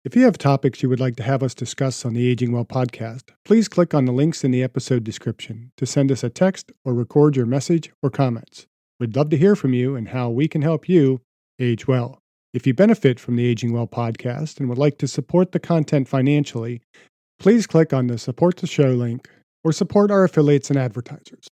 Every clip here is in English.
If you have topics you would like to have us discuss on the Aging Well podcast, please click on the links in the episode description to send us a text or record your message or comments. We'd love to hear from you and how we can help you age well. If you benefit from the Aging Well podcast and would like to support the content financially, please click on the Support the Show link or support our affiliates and advertisers.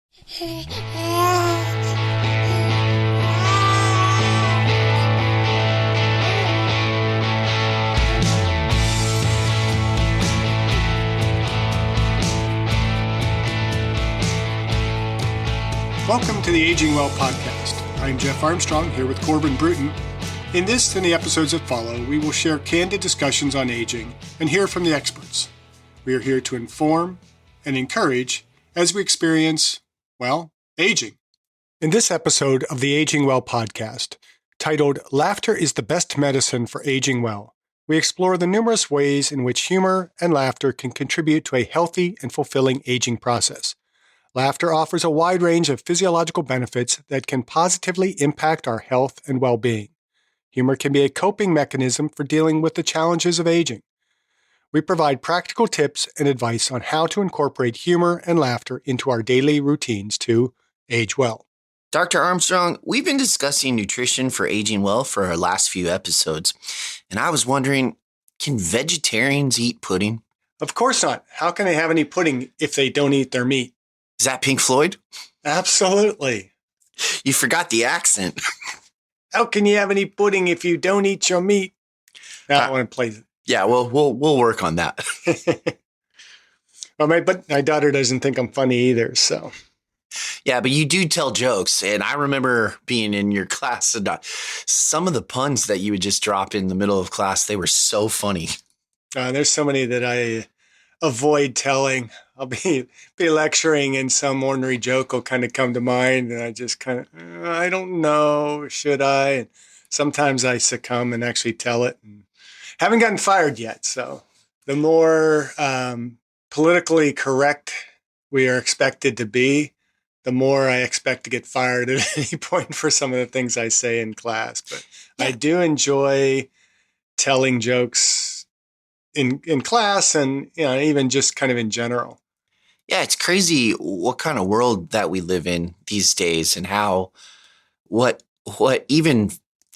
Welcome to the Aging Well podcast. I'm Jeff Armstrong here with Corbin Bruton. In this and the episodes that follow, we will share candid discussions on aging and hear from the experts. We are here to inform and encourage as we experience, aging. In this episode of the Aging Well podcast, titled Laughter is the Best Medicine for Aging Well, we explore the numerous ways in which humor and laughter can contribute to a healthy and fulfilling aging process. Laughter offers a wide range of physiological benefits that can positively impact our health and well-being. Humor can be a coping mechanism for dealing with the challenges of aging. We provide practical tips and advice on how to incorporate humor and laughter into our daily routines to age well. Dr. Armstrong, we've been discussing nutrition for aging well for our last few episodes, and I was wondering, can vegetarians eat pudding? Of course not. How can they have any pudding if they don't eat their meat? Is that Pink Floyd? Absolutely. You forgot the accent. How can you have any pudding if you don't eat your meat? I want to play it. Yeah, well, we'll work on that. But my daughter doesn't think I'm funny either, so. Yeah, but you do tell jokes, and I remember being in your class, and some of the puns that you would just drop in the middle of class, they were so funny. There's so many that I avoid telling. I'll be lecturing and some ordinary joke will kind of come to mind and I just kind of, I don't know, should I? And sometimes I succumb and actually tell it and haven't gotten fired yet. So the more politically correct we are expected to be, the more I expect to get fired at any point for some of the things I say in class. But I do enjoy telling jokes in class and even just kind of in general. Yeah, it's crazy what kind of world that we live in these days and how what even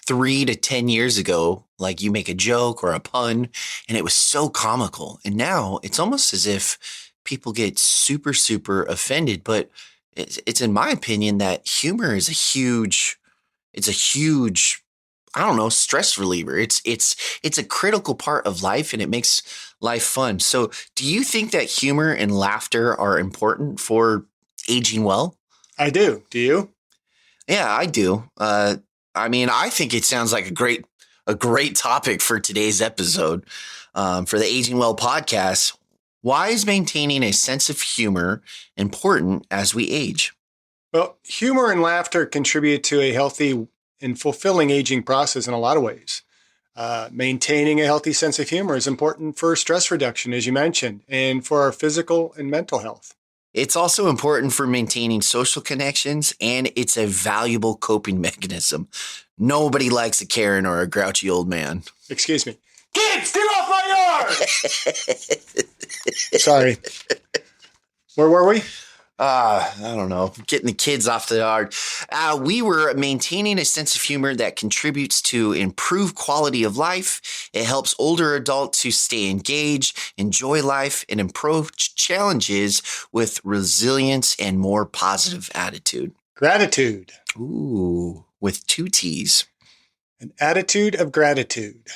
3 to 10 years ago, like you make a joke or a pun and it was so comical. And now it's almost as if people get super, super offended. But it's in my opinion that humor is a huge, I don't know, stress reliever. It's a critical part of life and it makes life fun. So do you think that humor and laughter are important for aging well? I do. Do you? Yeah, I do. I think it sounds like a great topic for today's episode for the Aging Well podcast. Why is maintaining a sense of humor important as we age? Well, humor and laughter contribute to a healthy and fulfilling aging process in a lot of ways. Maintaining a healthy sense of humor is important for stress reduction, as you mentioned, and for our physical and mental health. It's also important for maintaining social connections, and it's a valuable coping mechanism. Nobody likes a Karen or a grouchy old man. Excuse me. Kids, get off my yard! Sorry. Where were we? I don't know, getting the kids off the yard. We were maintaining a sense of humor that contributes to improved quality of life. It helps older adults to stay engaged, enjoy life, and approach challenges with resilience and more positive attitude. Gratitude. Ooh, with 2 T's. An attitude of gratitude.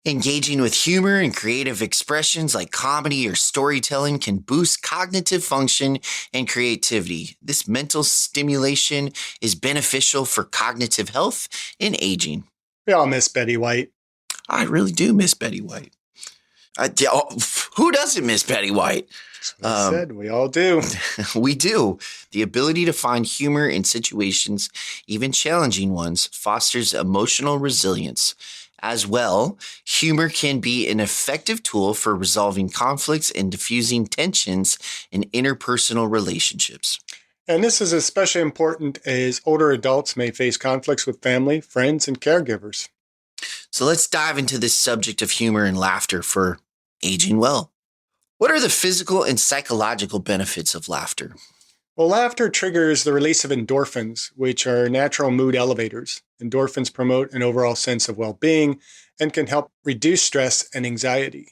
Engaging with humor and creative expressions like comedy or storytelling can boost cognitive function and creativity. This mental stimulation is beneficial for cognitive health and aging. We all miss Betty White. I really do miss Betty White. Who doesn't miss Betty White? That's what I said. We all do. We do. The ability to find humor in situations, even challenging ones, fosters emotional resilience. As well, humor can be an effective tool for resolving conflicts and diffusing tensions in interpersonal relationships. And this is especially important as older adults may face conflicts with family, friends, and caregivers. So let's dive into this subject of humor and laughter for aging well. What are the physical and psychological benefits of laughter? Well, laughter triggers the release of endorphins, which are natural mood elevators. Endorphins promote an overall sense of well being and can help reduce stress and anxiety.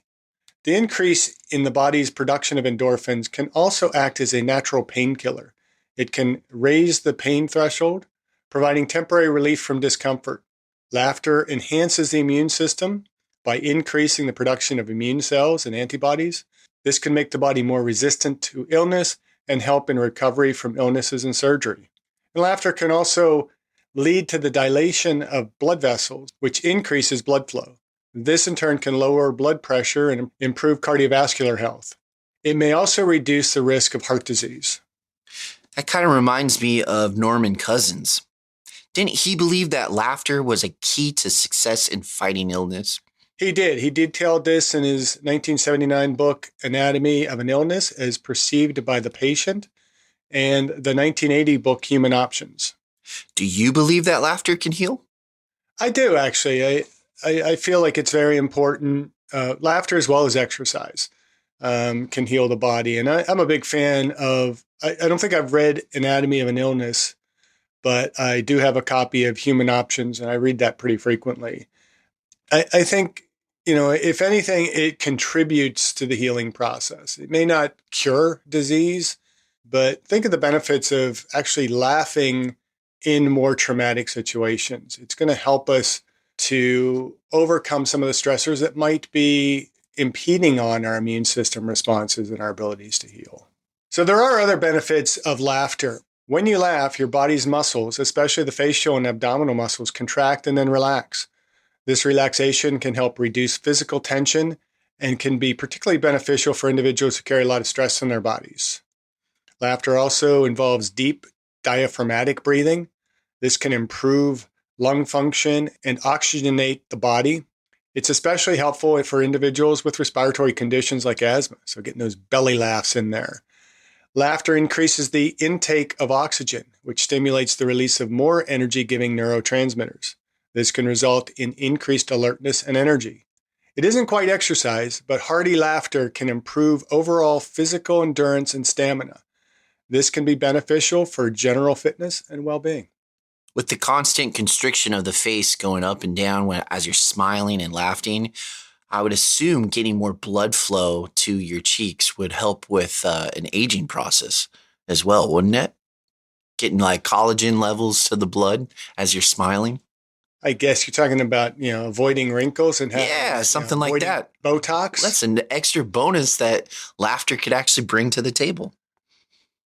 The increase in the body's production of endorphins can also act as a natural painkiller. It can raise the pain threshold, providing temporary relief from discomfort. Laughter enhances the immune system by increasing the production of immune cells and antibodies. This can make the body more resistant to illness and help in recovery from illnesses and surgery. And laughter can also lead to the dilation of blood vessels, which increases blood flow. This in turn can lower blood pressure and improve cardiovascular health. It may also reduce the risk of heart disease. That kind of reminds me of Norman Cousins. Didn't he believe that laughter was a key to success in fighting illness? He did. He detailed this in his 1979 book, Anatomy of an Illness as Perceived by the Patient, and the 1980 book, Human Options. Do you believe that laughter can heal? I do, actually. I feel like it's very important. Laughter as well as exercise can heal the body. And I'm a big fan of, I don't think I've read Anatomy of an Illness, but I do have a copy of Human Options, and I read that pretty frequently. I think, if anything, it contributes to the healing process. It may not cure disease, but think of the benefits of actually laughing in more traumatic situations. It's going to help us to overcome some of the stressors that might be impeding on our immune system responses and our abilities to heal. So there are other benefits of laughter. When you laugh, your body's muscles, especially the facial and abdominal muscles, contract and then relax. This relaxation can help reduce physical tension and can be particularly beneficial for individuals who carry a lot of stress in their bodies. Laughter also involves deep diaphragmatic breathing. This can improve lung function and oxygenate the body. It's especially helpful for individuals with respiratory conditions like asthma, so getting those belly laughs in there. Laughter increases the intake of oxygen, which stimulates the release of more energy-giving neurotransmitters. This can result in increased alertness and energy. It isn't quite exercise, but hearty laughter can improve overall physical endurance and stamina. This can be beneficial for general fitness and well-being. With the constant constriction of the face going up and down as you're smiling and laughing, I would assume getting more blood flow to your cheeks would help with an aging process as well, wouldn't it? Getting like collagen levels to the blood as you're smiling. I guess you're talking about, avoiding wrinkles and having, something like that. Botox. That's an extra bonus that laughter could actually bring to the table.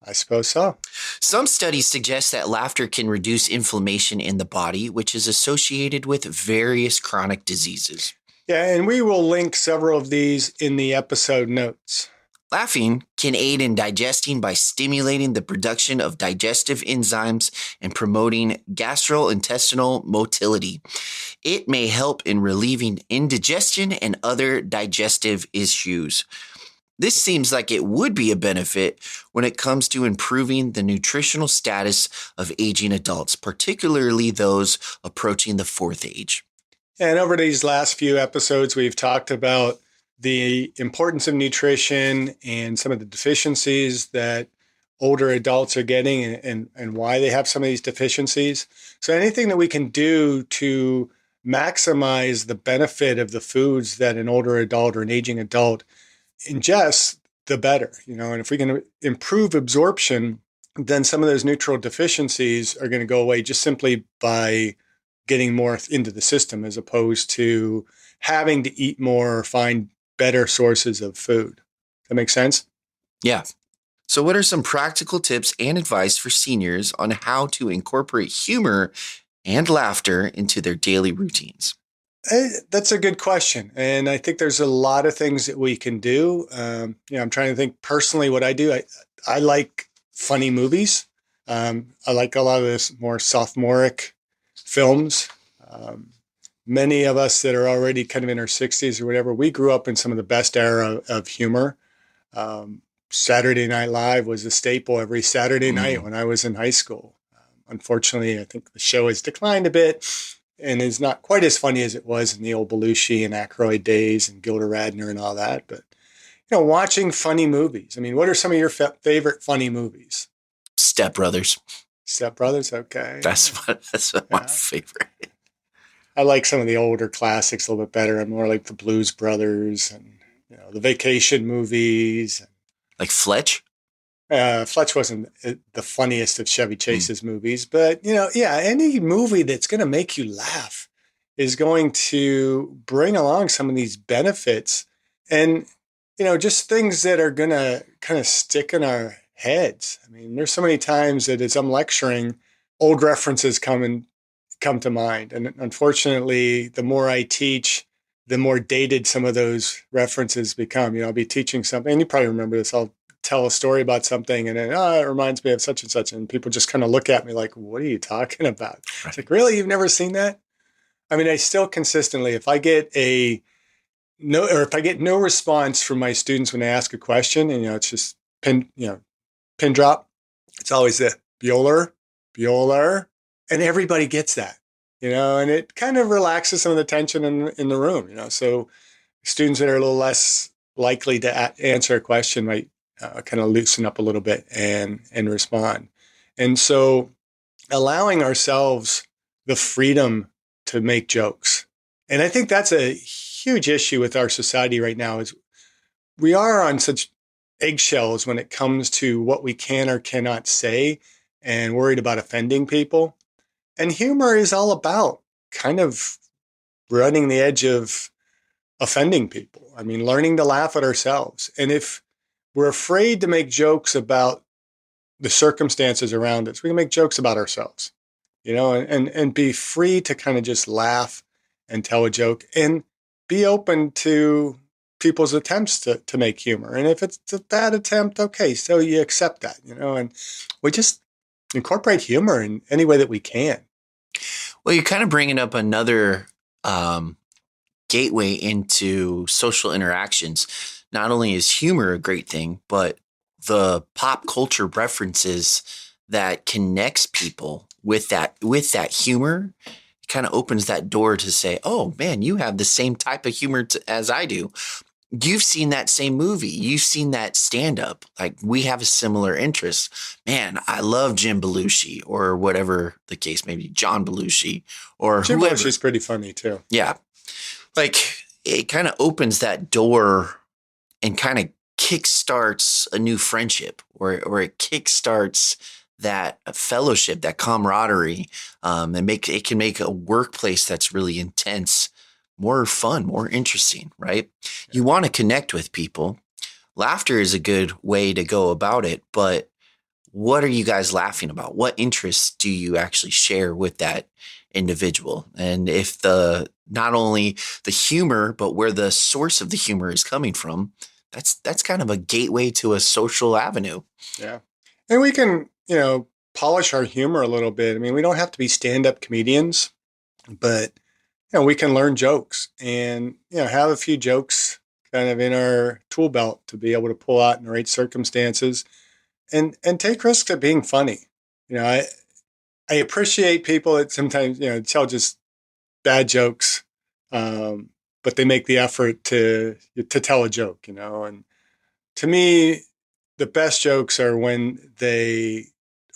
I suppose so. Some studies suggest that laughter can reduce inflammation in the body, which is associated with various chronic diseases. Yeah, and we will link several of these in the episode notes. Laughing can aid in digesting by stimulating the production of digestive enzymes and promoting gastrointestinal motility. It may help in relieving indigestion and other digestive issues. This seems like it would be a benefit when it comes to improving the nutritional status of aging adults, particularly those approaching the fourth age. And over these last few episodes, we've talked about the importance of nutrition and some of the deficiencies that older adults are getting and why they have some of these deficiencies. So anything that we can do to maximize the benefit of the foods that an older adult or an aging adult ingests, the better. And if we can improve absorption, then some of those nutrient deficiencies are going to go away just simply by getting more into the system as opposed to having to eat more or find better sources of food. That makes sense? Yeah. So what are some practical tips and advice for seniors on how to incorporate humor and laughter into their daily routines? That's a good question. And I think there's a lot of things that we can do. I'm trying to think personally what I do. I like funny movies. I like a lot of this more sophomoric films. Many of us that are already kind of in our 60s or whatever, we grew up in some of the best era of humor. Saturday Night Live was a staple every Saturday night when I was in high school. Unfortunately, I think the show has declined a bit, and is not quite as funny as it was in the old Belushi and Aykroyd days and Gilda Radner and all that. But, watching funny movies. I mean, what are some of your favorite funny movies? Step Brothers. Step Brothers, okay. That's my Yeah. favorite. I like some of the older classics a little bit better. I'm more like the Blues Brothers and the vacation movies. Like Fletch? Fletch wasn't the funniest of Chevy Chase's movies, but any movie that's going to make you laugh is going to bring along some of these benefits and just things that are going to kind of stick in our heads. I mean, there's so many times that as I'm lecturing, old references come to mind. And unfortunately, the more I teach, the more dated some of those references become. I'll be teaching something, and you probably remember this. I'll tell a story about something, and then, it reminds me of such and such. And people just kind of look at me like, what are you talking about? Right. It's like, really? You've never seen that? I mean, I still consistently, if I get no response from my students when they ask a question, and, it's just pin drop, it's always the Bueller. And everybody gets that, and it kind of relaxes some of the tension in the room, So students that are a little less likely to answer a question might kind of loosen up a little bit and respond. And so allowing ourselves the freedom to make jokes. And I think that's a huge issue with our society right now is we are on such eggshells when it comes to what we can or cannot say and worried about offending people. And humor is all about kind of running the edge of offending people. I mean, learning to laugh at ourselves. And if we're afraid to make jokes about the circumstances around us, we can make jokes about ourselves, and be free to kind of just laugh and tell a joke and be open to people's attempts to make humor. And if it's a bad attempt, okay, so you accept that, and we just incorporate humor in any way that we can. Well, you're kind of bringing up another gateway into social interactions. Not only is humor a great thing, but the pop culture references that connects people with that humor kind of opens that door to say, oh man, you have the same type of humor as I do. You've seen that same movie. You've seen that stand up. Like we have a similar interest. Man, I love Jim Belushi or whatever the case may be, John Belushi or Jim whoever. Belushi's pretty funny too. Yeah. Like it kind of opens that door and kind of kickstarts a new friendship or it kickstarts that fellowship, that camaraderie, and it can make a workplace that's really intense more fun, more interesting, right? You want to connect with people. Laughter is a good way to go about it, but what are you guys laughing about? What interests do you actually share with that individual? And if not only the humor, but where the source of the humor is coming from, that's kind of a gateway to a social avenue. Yeah. And we can, polish our humor a little bit. I mean, we don't have to be stand-up comedians, but we can learn jokes and, have a few jokes kind of in our tool belt to be able to pull out in the right circumstances and take risks at being funny. I appreciate people that sometimes, tell just bad jokes, but they make the effort to tell a joke, and to me, the best jokes are when they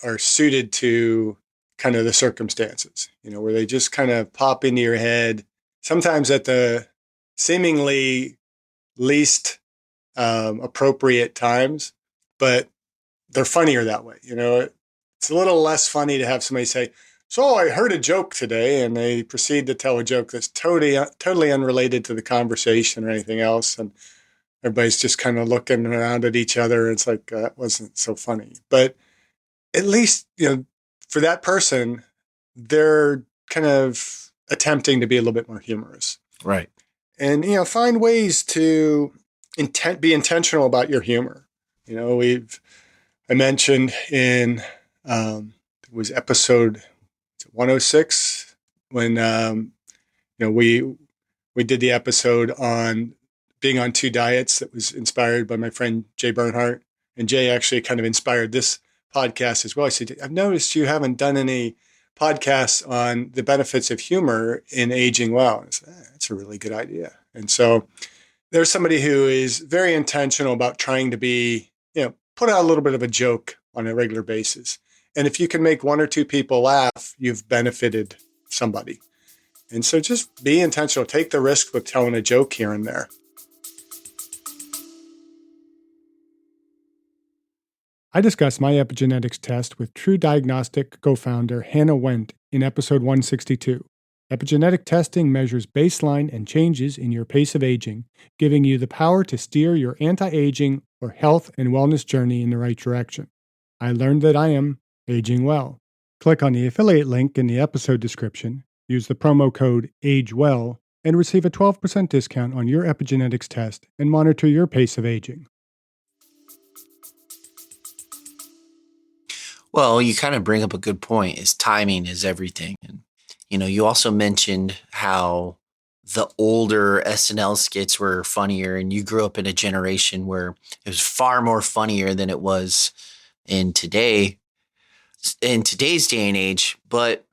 are suited to kind of the circumstances, where they just kind of pop into your head, sometimes at the seemingly least appropriate times, but they're funnier that way. It's a little less funny to have somebody say, so I heard a joke today, and they proceed to tell a joke that's totally unrelated to the conversation or anything else. And everybody's just kind of looking around at each other. It's like, that wasn't so funny. But at least, for that person, they're kind of attempting to be a little bit more humorous. Right. And, find ways to be intentional about your humor. I mentioned in, it was episode 106 when, we did the episode on being on 2 diets that was inspired by my friend Jay Bernhardt. And Jay actually kind of inspired this podcast as well. I said, I've noticed you haven't done any podcasts on the benefits of humor in aging well. I said, that's a really good idea. And so there's somebody who is very intentional about trying to be, put out a little bit of a joke on a regular basis. And if you can make one or two people laugh, you've benefited somebody. And so just be intentional. Take the risk with telling a joke here and there. I discussed my epigenetics test with True Diagnostic co-founder Hannah Wendt in episode 162. Epigenetic testing measures baseline and changes in your pace of aging, giving you the power to steer your anti-aging or health and wellness journey in the right direction. I learned that I am aging well. Click on the affiliate link in the episode description, use the promo code AGEWELL, and receive a 12% discount on your epigenetics test and monitor your pace of aging. Well, you kind of bring up a good point, is timing is everything. And, you also mentioned how the older SNL skits were funnier, and you grew up in a generation where it was far more funnier than it was in today's day and age. But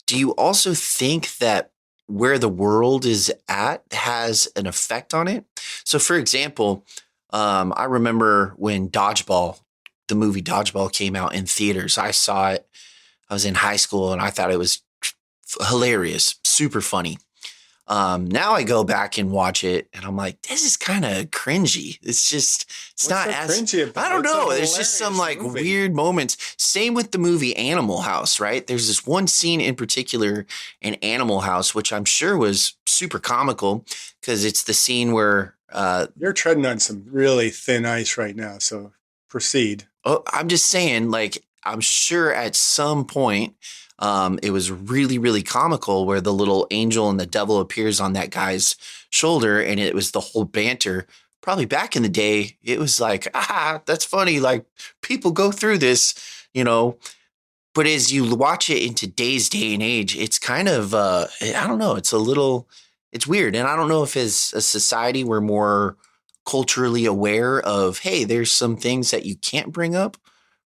do you also think that where the world is at has an effect on it? So, for example, I remember when the movie Dodgeball came out in theaters. I saw it. I was in high school and I thought it was hilarious, super funny. Now I go back and watch it and I'm like, this is kind of cringy. It's What's not so as cringy about it? I don't It's a know. There's just some hilarious movie. weird moments. Same with the movie Animal House, right? There's this one scene in particular in Animal House, which I'm sure was super comical because it's the scene where You're treading on some really thin ice right now, so proceed. oh, I'm just saying, I'm sure at some point it was really, really comical where the little angel and the devil appears on that guy's shoulder, and it was the whole banter. Probably back in the day, it was like, that's funny. Like, people go through this, But as you watch it in today's day and age, it's kind of, I don't know, it's weird. And I don't know if as a society we're more culturally aware of, hey, there's some things that you can't bring up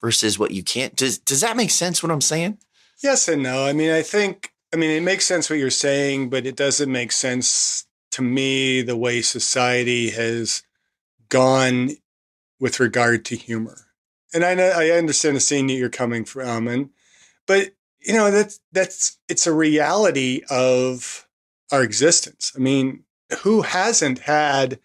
versus what you can't. Does that make sense what I'm saying? Yes and no. I mean, it makes sense what you're saying, but it doesn't make sense to me the way society has gone with regard to humor. And I understand the scene that you're coming from, but it's a reality of our existence. I mean, who hasn't had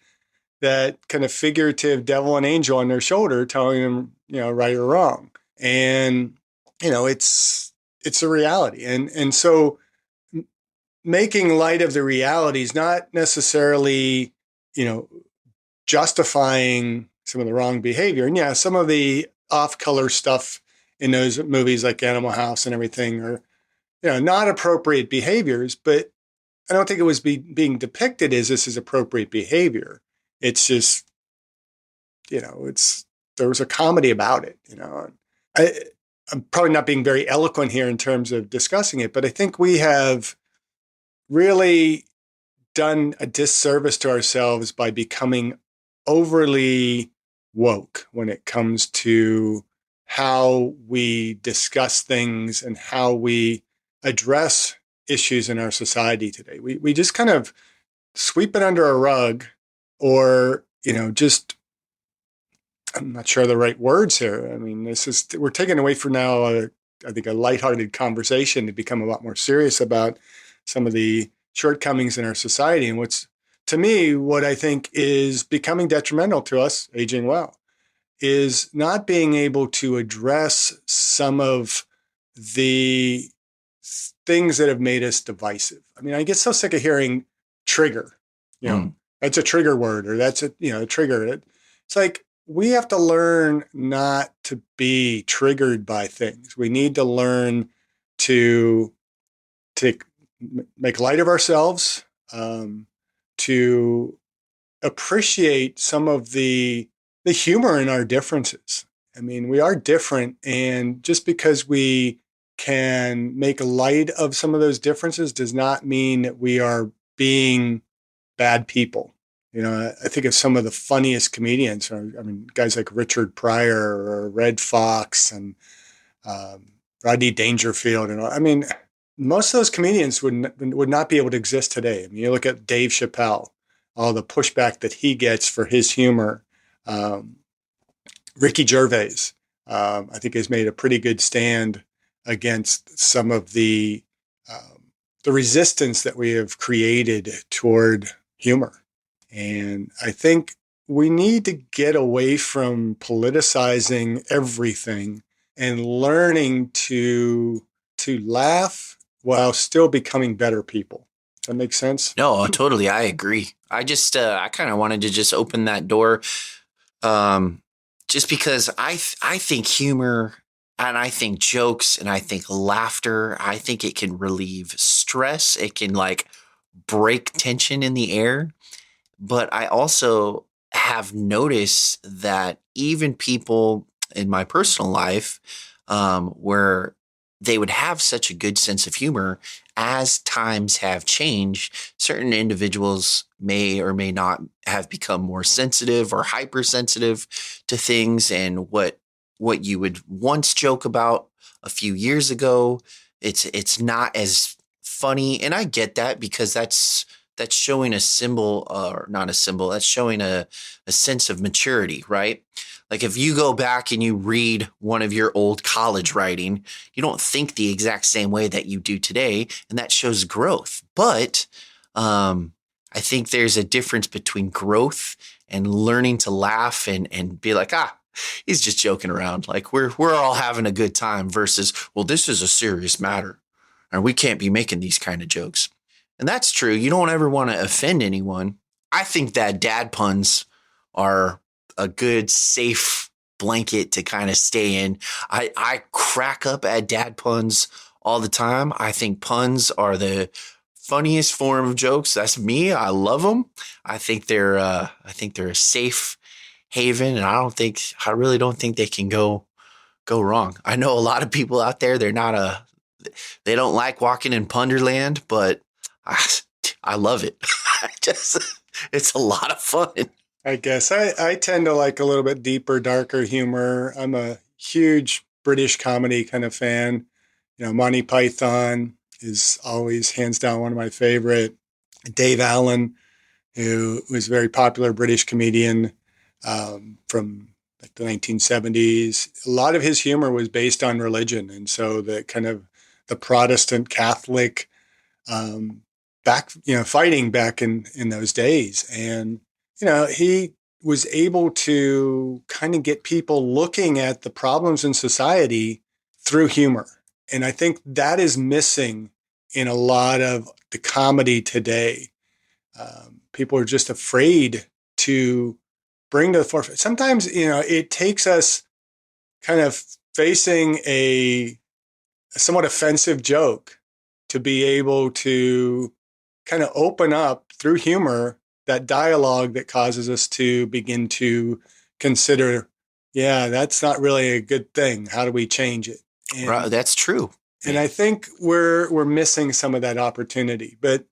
that kind of figurative devil and angel on their shoulder telling them, right or wrong? And it's a reality. And so making light of the reality is not necessarily, justifying some of the wrong behavior. And yeah, some of the off-color stuff in those movies like Animal House and everything are, not appropriate behaviors, but I don't think it was being depicted as this is appropriate behavior. It's just, there was a comedy about it, I'm probably not being very eloquent here in terms of discussing it, but I think we have really done a disservice to ourselves by becoming overly woke when it comes to how we discuss things and how we address issues in our society today. We just kind of sweep it under a rug or, just, I'm not sure the right words here. I mean, we're taking away from now, I think, a lighthearted conversation to become a lot more serious about some of the shortcomings in our society. And to me, what I think is becoming detrimental to us aging well is not being able to address some of the things that have made us divisive. I mean, I get so sick of hearing trigger, that's a trigger word, or that's a trigger. It's like, we have to learn not to be triggered by things. We need to learn to make light of ourselves, to appreciate some of the humor in our differences. I mean, we are different, and just because we can make light of some of those differences does not mean that we are being bad people. I think of some of the funniest comedians. Guys like Richard Pryor or Red Fox, and Rodney Dangerfield. And I mean, most of those comedians would not be able to exist today. I mean, you look at Dave Chappelle, all the pushback that he gets for his humor. Ricky Gervais, I think, has made a pretty good stand against some of the resistance that we have created toward humor. And I think we need to get away from politicizing everything and learning to laugh while still becoming better people. Does that make sense? No, totally. I agree. I kind of wanted to just open that door, just because I think humor and I think jokes and I think laughter, I think it can relieve stress. It can like break tension in the air. But I also have noticed that even people in my personal life, where they would have such a good sense of humor, as times have changed, certain individuals may or may not have become more sensitive or hypersensitive to things. And what you would once joke about a few years ago, it's not as funny. And I get that, because that's showing a symbol, or not a symbol, that's showing a sense of maturity, right? Like if you go back and you read one of your old college writing, you don't think the exact same way that you do today, and that shows growth. But I think there's a difference between growth and learning to laugh and be like, he's just joking around. Like we're all having a good time, versus, well, this is a serious matter and we can't be making these kind of jokes. And that's true. You don't ever want to offend anyone. I think that dad puns are a good, safe blanket to kind of stay in. I crack up at dad puns all the time. I think puns are the funniest form of jokes. That's me. I love them. I think they're a safe haven, and I really don't think they can go wrong. I know a lot of people out there, they don't like walking in Punderland, but I love it. It's a lot of fun. I guess I tend to like a little bit deeper, darker humor. I'm a huge British comedy kind of fan. Monty Python is always hands down one of my favorite. Dave Allen, who was a very popular British comedian from like the 1970s. A lot of his humor was based on religion. And so the kind of the Protestant Catholic fighting back in those days. And, he was able to kind of get people looking at the problems in society through humor. And I think that is missing in a lot of the comedy today. People are just afraid to bring to the forefront. Sometimes, it takes us kind of facing a somewhat offensive joke to be able to kind of open up through humor that dialogue that causes us to begin to consider, that's not really a good thing. How do we change it? And, right, that's true. And I think we're missing some of that opportunity. But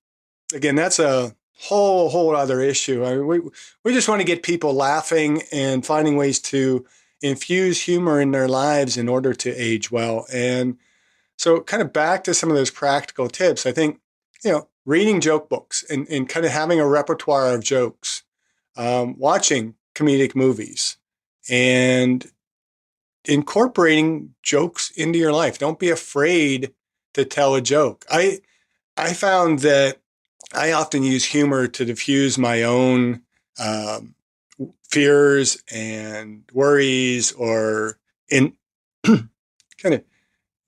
again, that's a whole other issue. I mean, we just want to get people laughing and finding ways to infuse humor in their lives in order to age well. And so kind of back to some of those practical tips, I think, reading joke books and kind of having a repertoire of jokes, watching comedic movies, and incorporating jokes into your life. Don't be afraid to tell a joke. I found that I often use humor to diffuse my own fears and worries, or in kind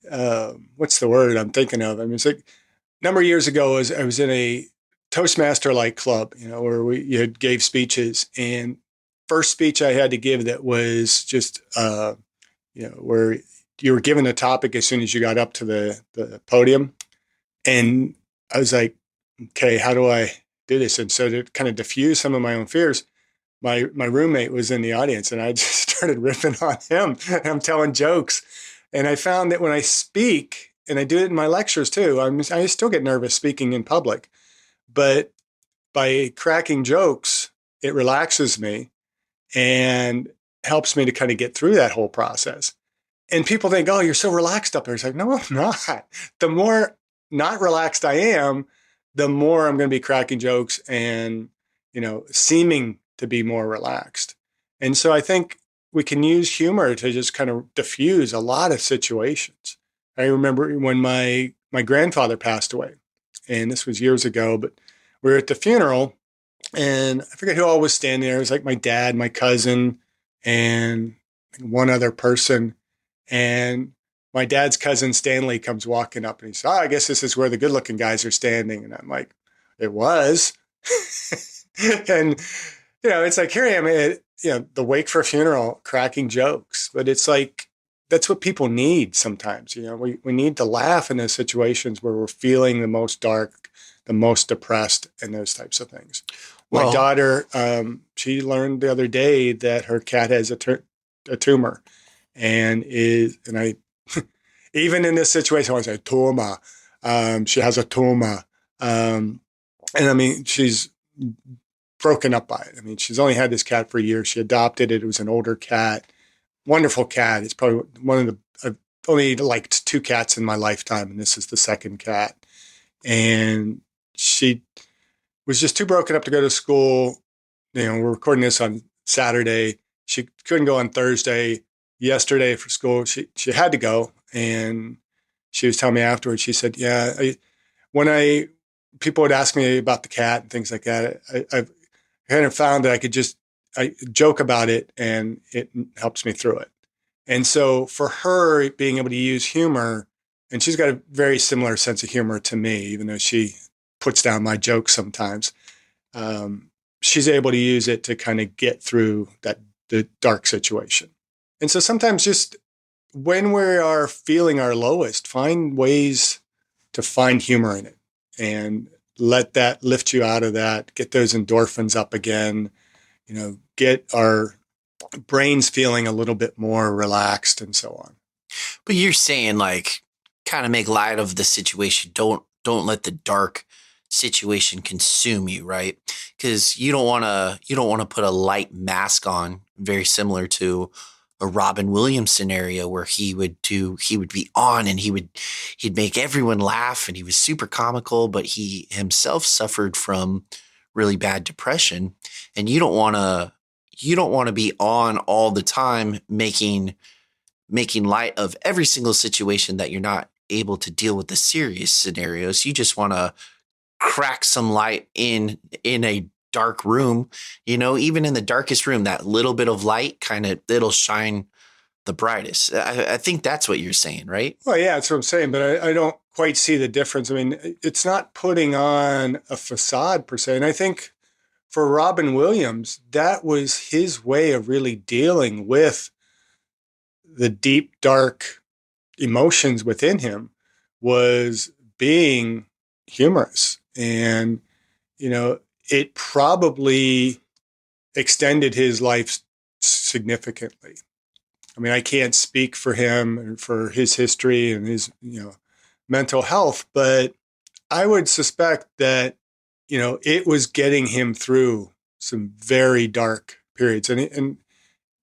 of what's the word I'm thinking of? I mean, it's like a number of years ago, I was in a Toastmaster-like club, where you gave speeches, and first speech I had to give that was just where you were given a topic as soon as you got up to the podium, and I was like, okay, how do I do this? And so to kind of diffuse some of my own fears, my roommate was in the audience, and I just started ripping on him. And I'm telling jokes. And I found that when I speak, and I do it in my lectures too, I still get nervous speaking in public. But by cracking jokes, it relaxes me and helps me to kind of get through that whole process. And people think, oh, you're so relaxed up there. It's like, no, I'm not. The more not relaxed I am, the more I'm going to be cracking jokes and, seeming to be more relaxed. And so I think we can use humor to just kind of diffuse a lot of situations. I remember when my grandfather passed away, and this was years ago, but we were at the funeral, and I forget who all was standing there. It was like my dad, my cousin, and one other person. And my dad's cousin Stanley comes walking up and he says, I guess this is where the good looking guys are standing. And I'm like, it was. And, it's like, here I am at, the wake for a funeral, cracking jokes. But it's like, that's what people need sometimes. We need to laugh in those situations where we're feeling the most dark, the most depressed, and those types of things. My daughter, she learned the other day that her cat has a tumor. And I, even in this situation, I say tumor. She has a tumor. And I mean, she's broken up by it. I mean, she's only had this cat for a year. She adopted it. It was an older cat, wonderful cat. It's probably one of I've only liked 2 cats in my lifetime, and this is the second cat. And she was just too broken up to go to school. We're recording this on Saturday. She couldn't go on Thursday. Yesterday for school, she had to go, and she was telling me afterwards. She said, "Yeah, when people would ask me about the cat and things like that, I've kind of found that I joke about it, and it helps me through it." And so for her, being able to use humor, and she's got a very similar sense of humor to me, even though she puts down my jokes sometimes. She's able to use it to kind of get through the dark situation. And so sometimes just when we are feeling our lowest, find ways to find humor in it and let that lift you out of that, get those endorphins up again, get our brains feeling a little bit more relaxed and so on. But you're saying like kind of make light of the situation. Don't let the dark situation consume you, right? Because you don't want to put a light mask on, very similar to a Robin Williams scenario where he would be on and he'd make everyone laugh and he was super comical, but he himself suffered from really bad depression. And you don't want to be on all the time making light of every single situation that you're not able to deal with the serious scenarios. You just want to crack some light in a dark room, even in the darkest room, that little bit of light it'll shine the brightest. I think that's what you're saying, right? Well, yeah, that's what I'm saying, but I don't quite see the difference. I mean, it's not putting on a facade per se. And I think for Robin Williams, that was his way of really dealing with the deep, dark emotions within him, was being humorous. And, it probably extended his life significantly. I mean, I can't speak for him and for his history and his, mental health, but I would suspect that, it was getting him through some very dark periods. And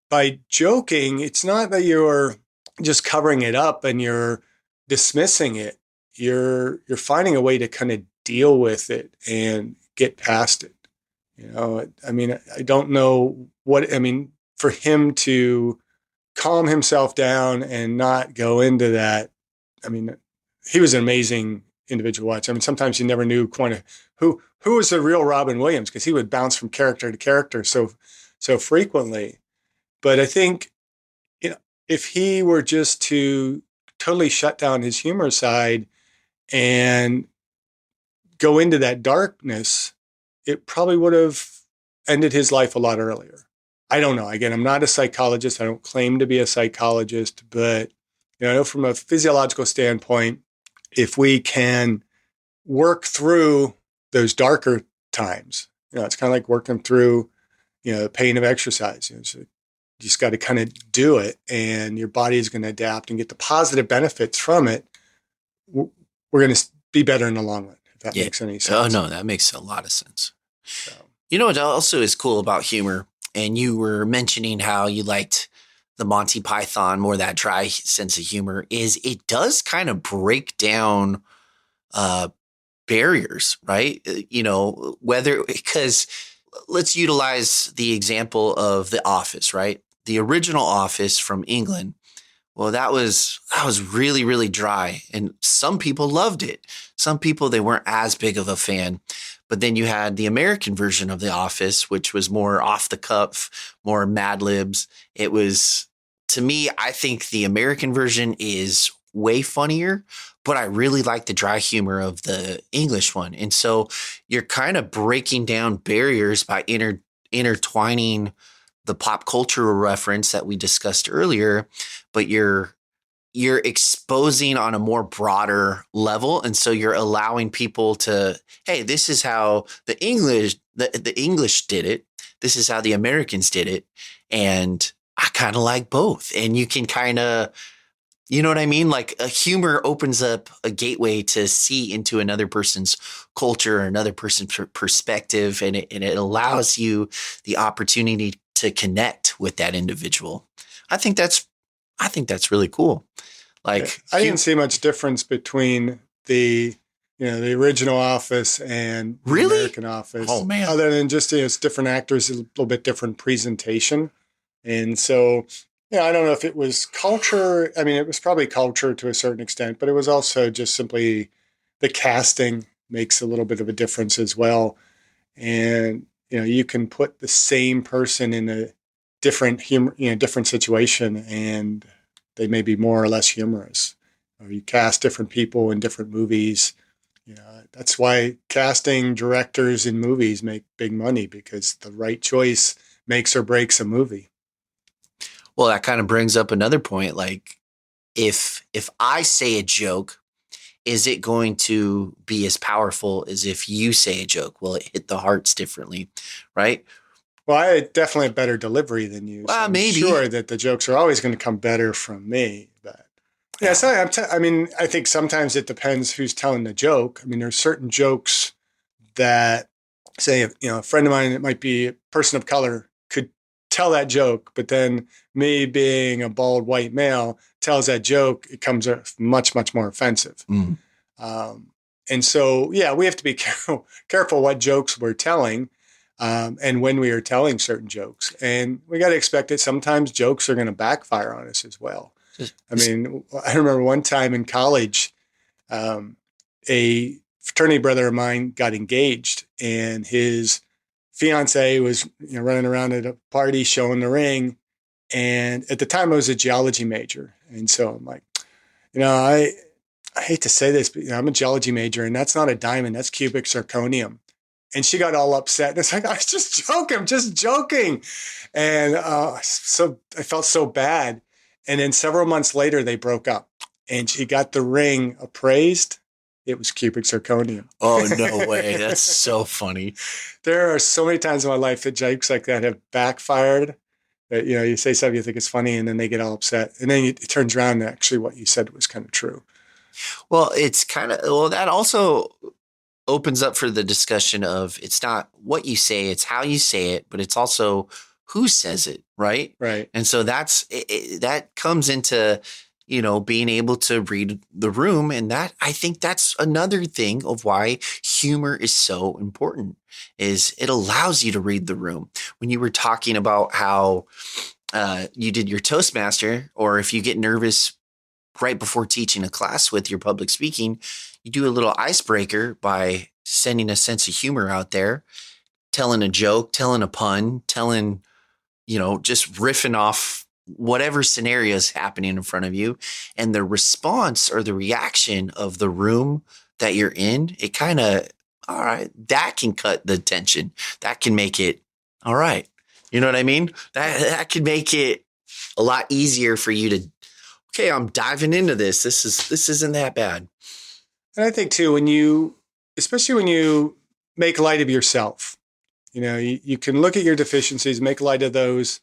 by joking, it's not that you're just covering it up and you're dismissing it. You're finding a way to kind of deal with it and get past it. I mean, I don't know for him to calm himself down and not go into that. I mean, he was an amazing individual to watch. I mean, sometimes you never knew quite who was the real Robin Williams, because he would bounce from character to character so frequently. But I think, if he were just to totally shut down his humor side and go into that darkness, it probably would have ended his life a lot earlier. I don't know. Again, I'm not a psychologist. I don't claim to be a psychologist, but from a physiological standpoint, if we can work through those darker times, it's kind of like working through, the pain of exercise. So you just got to kind of do it, and your body is going to adapt and get the positive benefits from it. We're going to be better in the long run, if that makes any sense. Oh, no, that makes a lot of sense. So. What also is cool about humor, and you were mentioning how you liked the Monty Python, more that dry sense of humor, is it does kind of break down barriers, right? Whether, because let's utilize the example of The Office, right? The original Office from England. Well, that was really, really dry. And some people loved it. Some people, they weren't as big of a fan. But then you had the American version of The Office, which was more off the cuff, more Mad Libs. It was, to me, I think the American version is way funnier, but I really like the dry humor of the English one. And so you're kind of breaking down barriers by intertwining the pop cultural reference that we discussed earlier, but you're exposing on a more broader level. And so you're allowing people to, hey, this is how the English did it. This is how the Americans did it. And I kind of like both. And you can kind of, you know what I mean? Like a humor opens up a gateway to see into another person's culture, another person's perspective, and it allows you the opportunity to connect with that individual. I think that's really cool. Like, I didn't see much difference between the original Office and the American Office. Oh man! Other than just it's different actors, a little bit different presentation, and so. Yeah, I don't know if it was culture. I mean, it was probably culture to a certain extent, but it was also just simply the casting makes a little bit of a difference as well. And, you can put the same person in a different different situation and they may be more or less humorous. Or you cast different people in different movies. That's why casting directors in movies make big money, because the right choice makes or breaks a movie. Well, that kind of brings up another point. Like, if I say a joke, is it going to be as powerful as if you say a joke? Will it hit the hearts differently, right? Well, I definitely have better delivery than you. Well, so maybe. I'm sure that the jokes are always going to come better from me. But yeah, so I think sometimes it depends who's telling the joke. I mean, there's certain jokes that, say, a friend of mine that might be a person of color could tell that joke, but then me being a bald white male tells that joke, it comes much, much more offensive. Mm. And so, yeah, we have to be careful what jokes we're telling and when we are telling certain jokes. And we got to expect that sometimes jokes are going to backfire on us as well. I mean, I remember one time in college, a fraternity brother of mine got engaged, and his fiance was running around at a party showing the ring. And at the time I was a geology major. And so I'm like, I hate to say this, but I'm a geology major, and that's not a diamond, that's cubic zirconium. And she got all upset. And it's like, I was just joking. I'm just joking. And so I felt so bad. And then several months later, they broke up, and she got the ring appraised. It was cubic zirconium. Oh, no way. That's so funny. There are so many times in my life that jokes like that have backfired. That, you say something you think is funny, and then they get all upset. And then it turns around and actually what you said was kind of true. Well, that also opens up for the discussion of, it's not what you say, it's how you say it, but it's also who says it, right? Right. And so that comes into, being able to read the room. And that, I think that's another thing of why humor is so important, is it allows you to read the room. When you were talking about how you did your Toastmaster, or if you get nervous right before teaching a class with your public speaking, you do a little icebreaker by sending a sense of humor out there, telling a joke, telling a pun, just riffing off whatever scenario is happening in front of you. And the response or the reaction of the room that you're in, it kind of, all right, that can cut the tension. That can make it, all right. You know what I mean? That can make it a lot easier for you to, okay, I'm diving into this. This isn't that bad. And I think too, especially when you make light of yourself, you can look at your deficiencies, make light of those,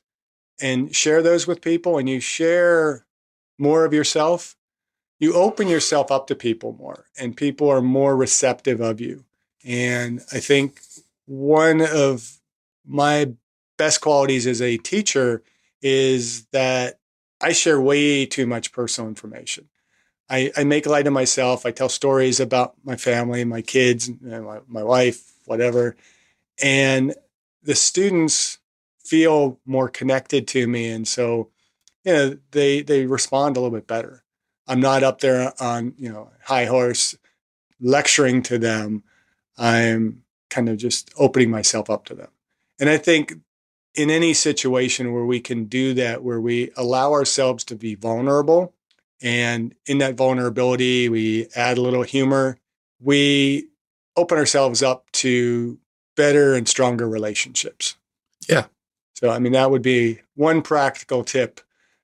and share those with people, and you share more of yourself, you open yourself up to people more, and people are more receptive of you. And I think one of my best qualities as a teacher is that I share way too much personal information. I make light of myself. I tell stories about my family, my kids, my wife, whatever. And the students feel more connected to me. And so, they respond a little bit better. I'm not up there on, high horse lecturing to them. I'm kind of just opening myself up to them. And I think in any situation where we can do that, where we allow ourselves to be vulnerable, and in that vulnerability, we add a little humor, we open ourselves up to better and stronger relationships. Yeah. So, that would be one practical tip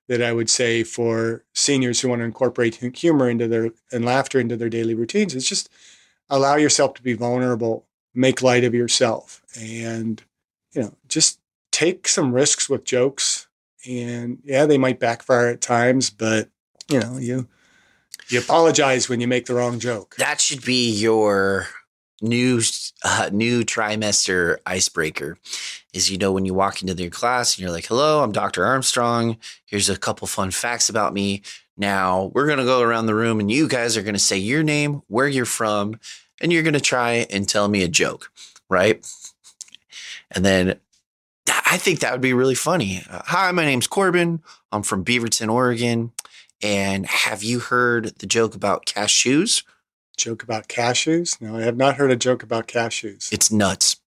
that I would say for seniors who want to incorporate humor and laughter into their daily routines. Is just allow yourself to be vulnerable, make light of yourself, and, just take some risks with jokes. And yeah, they might backfire at times, but you apologize when you make the wrong joke. That should be your new trimester icebreaker. Is, when you walk into their class and you're like, "Hello, I'm Dr. Armstrong. Here's a couple fun facts about me. Now we're going to go around the room and you guys are going to say your name, where you're from, and you're going to try and tell me a joke," right? And then I think that would be really funny. "Hi, my name's Corbin. I'm from Beaverton, Oregon. And have you heard the joke about cashews?" Joke about cashews? No, I have not heard a joke about cashews. It's nuts.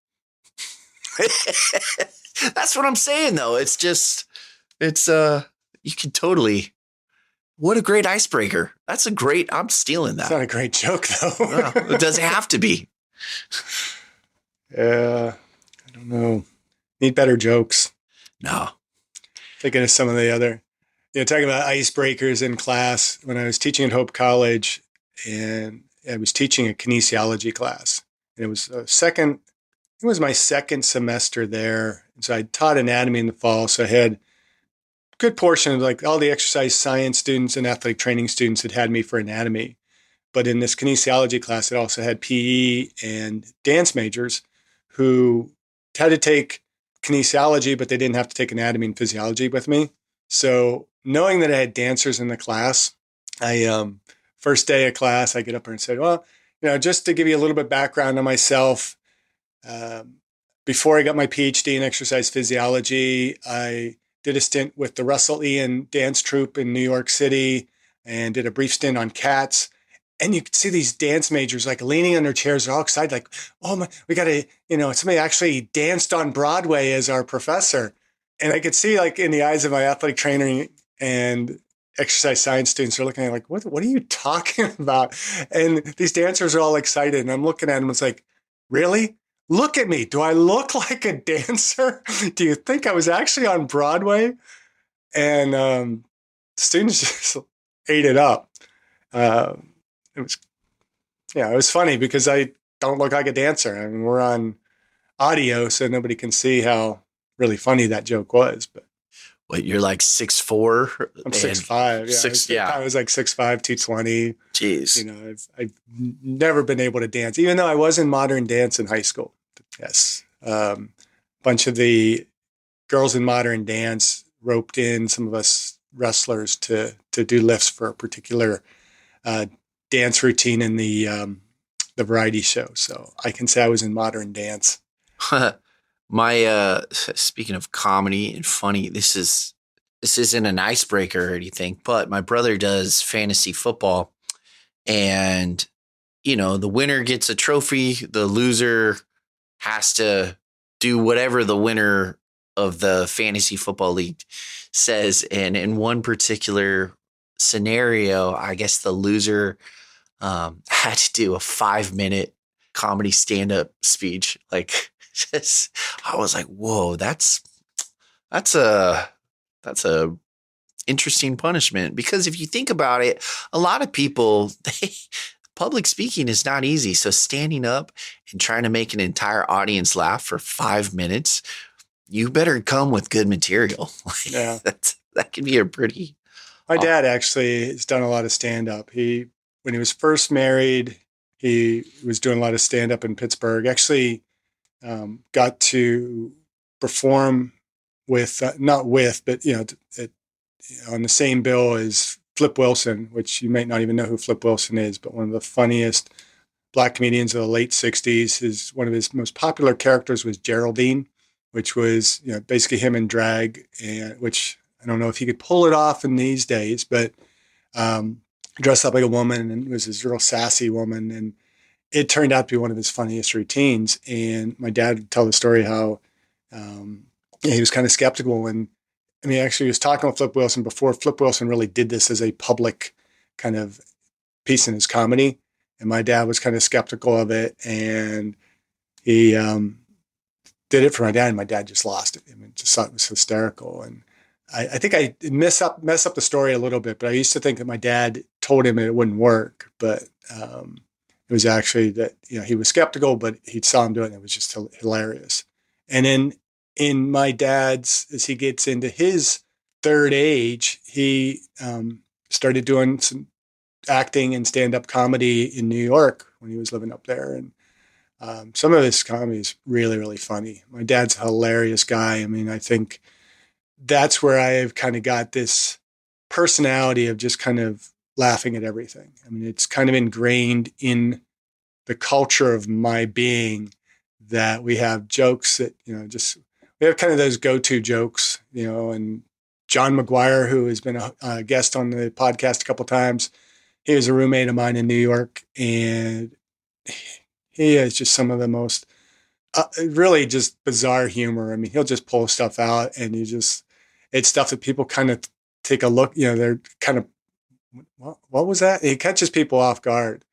That's what I'm saying, though. You can totally, what a great icebreaker. I'm stealing that. It's not a great joke, though. Well, it doesn't have to be. I don't know. Need better jokes. No. Thinking of some of the other, talking about icebreakers in class. When I was teaching at Hope College, and I was teaching a kinesiology class, and it was my second semester there. And so I taught anatomy in the fall. So I had a good portion of like all the exercise science students and athletic training students had me for anatomy. But in this kinesiology class, it also had PE and dance majors who had to take kinesiology, but they didn't have to take anatomy and physiology with me. So knowing that I had dancers in the class, first day of class, I get up there and said, "Well, just to give you a little bit background on myself, before I got my PhD in exercise physiology, I did a stint with the Russell Ian dance troupe in New York City and did a brief stint on Cats." And you could see these dance majors like leaning on their chairs, they're all excited, like, "Oh my, we got to, somebody actually danced on Broadway as our professor." And I could see like in the eyes of my athletic trainer and exercise science students are looking at me like, what are you talking about? And these dancers are all excited. And I'm looking at them. It's like, really? Look at me. Do I look like a dancer? Do you think I was actually on Broadway? And students just ate it up. It was funny because I don't look like a dancer. I mean, we're on audio, so nobody can see how really funny that joke was. But what, you're like 6'4"? I'm 6'5". Yeah, I was like 6'5", 220. Jeez. I've never been able to dance, even though I was in modern dance in high school. Yes, bunch of the girls in modern dance roped in some of us wrestlers to do lifts for a particular dance routine in the variety show. So I can say I was in modern dance. My speaking of comedy and funny, this isn't an icebreaker or anything, but my brother does fantasy football, and the winner gets a trophy, the loser has to do whatever the winner of the fantasy football league says. And in one particular scenario, I guess the loser had to do a 5-minute comedy stand-up speech. Like, I was like, whoa, that's a interesting punishment, because if you think about it, a lot of people, public speaking is not easy. So standing up and trying to make an entire audience laugh for 5 minutes, you better come with good material. Yeah, that can be a pretty. My dad actually has done a lot of stand-up. When he was first married, he was doing a lot of stand-up in Pittsburgh. Actually, got to perform with, not with, but on the same bill as Flip Wilson, which you might not even know who Flip Wilson is, but one of the funniest Black comedians of the late 60s. One of his most popular characters was Geraldine, which was basically him in drag, and which I don't know if he could pull it off in these days, but dressed up like a woman and was this real sassy woman. And it turned out to be one of his funniest routines. And my dad would tell the story how he was kind of skeptical. And I mean, actually, he was talking with Flip Wilson before Flip Wilson really did this as a public kind of piece in his comedy. And my dad was kind of skeptical of it. And he did it for my dad, and my dad just lost it. I mean, just thought it was hysterical. And I think I mess up the story a little bit, but I used to think that my dad told him it wouldn't work. But it was actually that, he was skeptical, but he saw him do it, and it was just hilarious. And then in my dad's, as he gets into his third age, he started doing some acting and stand-up comedy in New York when he was living up there. And some of his comedy is really, really funny. My dad's a hilarious guy. I mean, I think that's where I've kind of got this personality of just kind of laughing at everything. I mean, it's kind of ingrained in the culture of my being that we have jokes that, we have kind of those go-to jokes, and John McGuire, who has been a guest on the podcast a couple of times, he was a roommate of mine in New York, and he has just some of the most really just bizarre humor. I mean, he'll just pull stuff out, and it's stuff that people kind of take a look, they're kind of, what was that? He catches people off guard.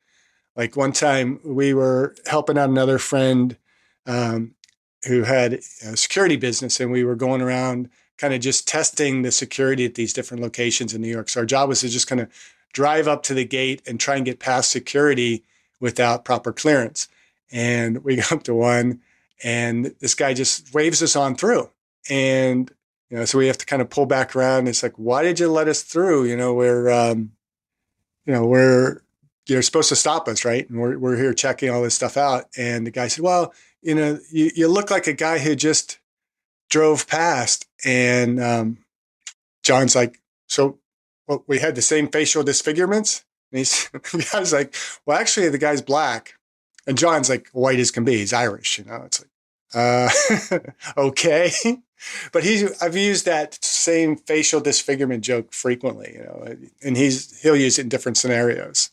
Like one time we were helping out another friend who had a security business, and we were going around kind of just testing the security at these different locations in New York. So our job was to just kind of drive up to the gate and try and get past security without proper clearance. And we got up to one, and this guy just waves us on through. And, so we have to kind of pull back around. It's like, why did you let us through? You're supposed to stop us, right? And we're here checking all this stuff out. And the guy said, well, you look like a guy who just drove past. And John's like, so well, we had the same facial disfigurements? And the guy's like, well, actually, the guy's black. And John's like white as can be. He's Irish, It's like, okay. But I've used that same facial disfigurement joke frequently, and he'll use it in different scenarios,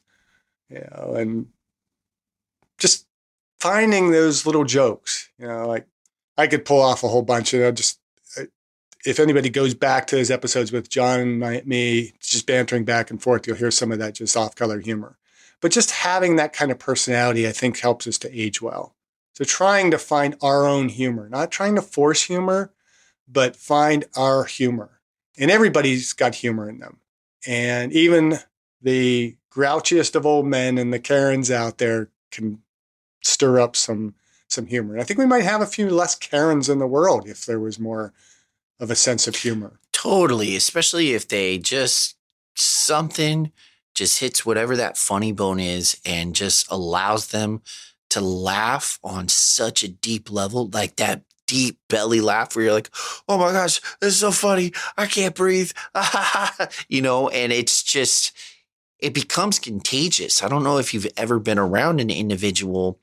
and just finding those little jokes, like I could pull off a whole bunch of if anybody goes back to his episodes with John and me just bantering back and forth, you'll hear some of that just off-color humor. But just having that kind of personality, I think, helps us to age well. So trying to find our own humor, not trying to force humor, but find our humor. And everybody's got humor in them. And even the grouchiest of old men and the Karens out there can stir up some humor. And I think we might have a few less Karens in the world if there was more of a sense of humor. Totally, especially if they something just hits whatever that funny bone is and just allows them to laugh on such a deep level, like that deep belly laugh where you're like, oh my gosh, this is so funny. I can't breathe. And it becomes contagious. I don't know if you've ever been around an individual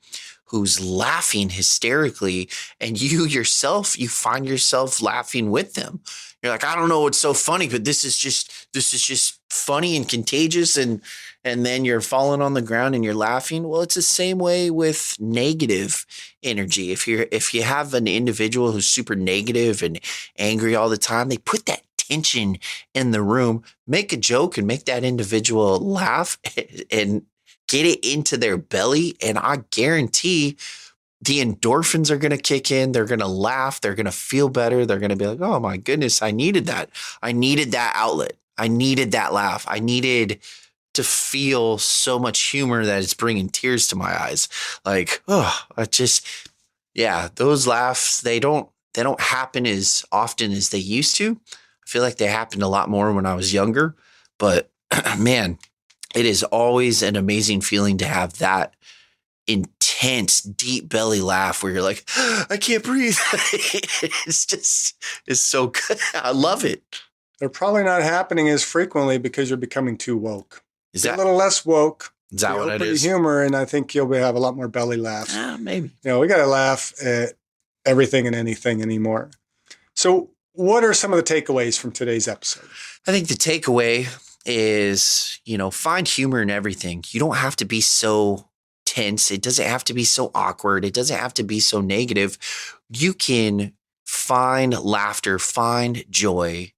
who's laughing hysterically and you find yourself laughing with them. You're like, I don't know what's so funny, but this is just funny and contagious. And then you're falling on the ground and you're laughing. Well, it's the same way with negative energy. If you have an individual who's super negative and angry all the time, they put that tension in the room, make a joke and make that individual laugh and get it into their belly. And I guarantee the endorphins are going to kick in. They're going to laugh. They're going to feel better. They're going to be like, oh my goodness, I needed that. I needed that outlet. I needed that laugh. I needed to feel so much humor that it's bringing tears to my eyes. Like, those laughs, they don't happen as often as they used to. I feel like they happened a lot more when I was younger, but man, it is always an amazing feeling to have that intense, deep belly laugh where you're like, I can't breathe. It's so good. I love it. they're probably not happening as frequently because you're becoming too woke. Is Get that a little less woke? is that what it is? Humor, and I think you'll have a lot more belly laughs. Maybe. We got to laugh at everything and anything anymore. So what are some of the takeaways from today's episode? I think the takeaway is, find humor in everything. You don't have to be so tense. It doesn't have to be so awkward. It doesn't have to be so negative. You can find laughter, find joy,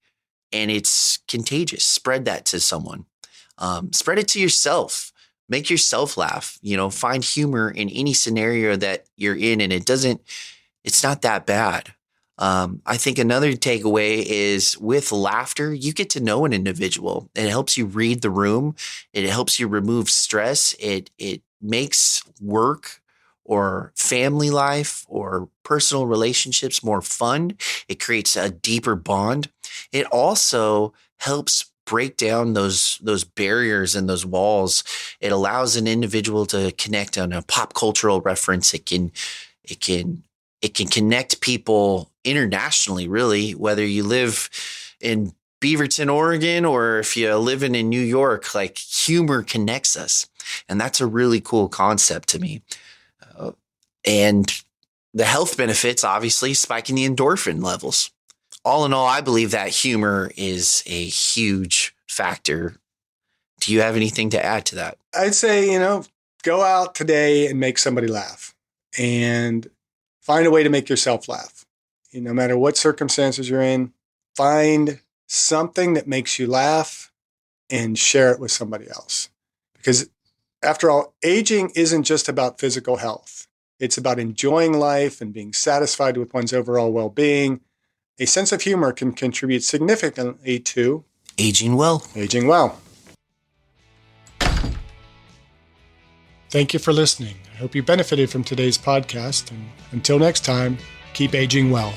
and it's contagious. Spread that to someone. Spread it to yourself. Make yourself laugh. Find humor in any scenario that you're in, and it's not that bad. I think another takeaway is with laughter, you get to know an individual. It helps you read the room. It helps you remove stress. It makes work or family life or personal relationships more fun. It creates a deeper bond. It also helps break down those barriers and those walls. It allows an individual to connect on a pop cultural reference. It can connect people internationally, really, whether you live in Beaverton, Oregon, or if you're living in New York. Like, humor connects us. And that's a really cool concept to me. And the health benefits, obviously, spiking the endorphin levels. All in all, I believe that humor is a huge factor. Do you have anything to add to that? I'd say, go out today and make somebody laugh, and find a way to make yourself laugh. No matter what circumstances you're in, find something that makes you laugh and share it with somebody else. Because after all, aging isn't just about physical health. It's about enjoying life and being satisfied with one's overall well-being. A sense of humor can contribute significantly to aging well. Thank you for listening. I hope you benefited from today's podcast. And until next time, keep aging well.